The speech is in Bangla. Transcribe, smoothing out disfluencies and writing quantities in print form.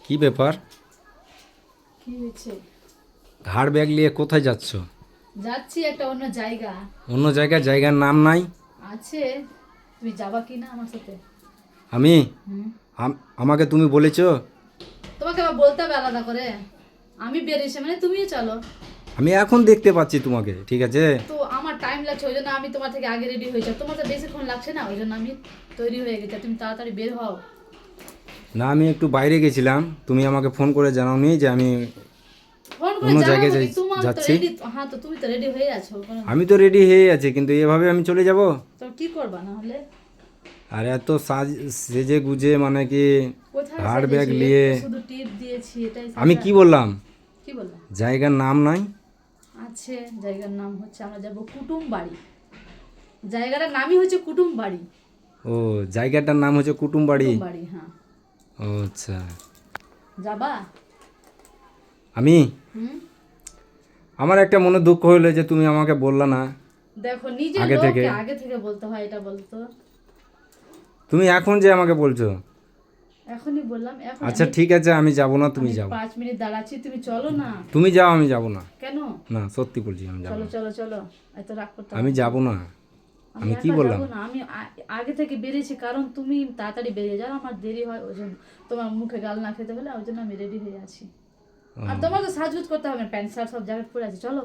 কি ব্যাপার? কি হয়েছে? ঘাড় ব্যাগ নিয়ে কোথায় যাচ্ছ? যাচ্ছি একটা অন্য জায়গা। অন্য জায়গায়? জায়গার নাম নাই? আছে, তুমি যাবা কি না আমার সাথে? আমি হুম, আমাকে তুমি বলেছো? তোমাকে আবার বলতে হবে আলাদা করে? আমি বেরিয়েছি মানে তুমিও চলো। আমি এখন দেখতে পাচ্ছি তোমাকে, ঠিক আছে? তো আমার টাইম লাগছে, ওই জন্য আমি তোমার থেকে আগে রেডি হয়ে যাই। তোমার তো বেশিক্ষণ লাগছে না, ওই জন্য আমি তৈরি হয়ে গেছি। তুমি তাড়াতাড়ি বের হও। না, আমি একটু বাইরে গেছিলাম, তুমি আমাকে ফোন করে জানাওনি যে আমি ফোন করে অন্য জায়গায় জানাবো কি? তোমার তো যাচ্ছি। রেডি। হ্যাঁ, তো তুমি তো রেডি হয়ে আছো। আমি তো রেডি হয়ে আছি, কিন্তু এভাবে আমি চলে যাব? তো কি করবা না হলে? আর এত সেজে গুজে মানে কি, কোথায় ঘাড় ব্যাগ সাজিয়েছি? নিয়ে? একটু শুধু টিপ দিয়েছি, এটাই আমি সাজা? কি বললাম? কি বললাম? জায়গার নাম নাই? আছে, জায়গার নাম হচ্ছে আমরা যাব কুটুম বাড়ি। জায়গাটার নামই হচ্ছে কুটুম বাড়ি। ও, জায়গাটার নাম হচ্ছে কুটুমবাড়ি? কুটুম বাড়ি, হ্যাঁ। ও আচ্ছা। যাবা? আমি হুম। আমার একটা মনে দুঃখ হইলো যে তুমি আমাকে বললা না দেখো, নিজের আগে থেকে। লোককে আগে থেকে বলতে হয়, এটা বলতো। তুমি এখন যে আমাকে বলছো। এখনই বললাম, এখন আচ্ছা ঠিক আছে, আমি যাব না, তুমি আমি যাও। 5 মিনিট দাঁড়াচ্ছি, তুমি চলো না। তুমি যাও, আমি যাব না। কেন? না, সত্যি বলছি, আমি যাব চলো না। চলো চলো, এত রাগ করতে হবে আমি না। যাব না। আমি আমি কি একা বললাম? যাবো না, আমি আগে থেকে বেরিয়েছি, কারণ তুমি তাড়াতাড়ি বেরিয়ে যাও, আমার দেরি হয় ওই জন্য। তোমার মুখে গাল না খেতে হলে ওই জন্য আমি রেডি হয়ে আছি। ও, আর তোমার তো সাজগুজ করতে হবে না, প্যান্ট শার্ট সব জ্যাকেট পরে আছে, চলো।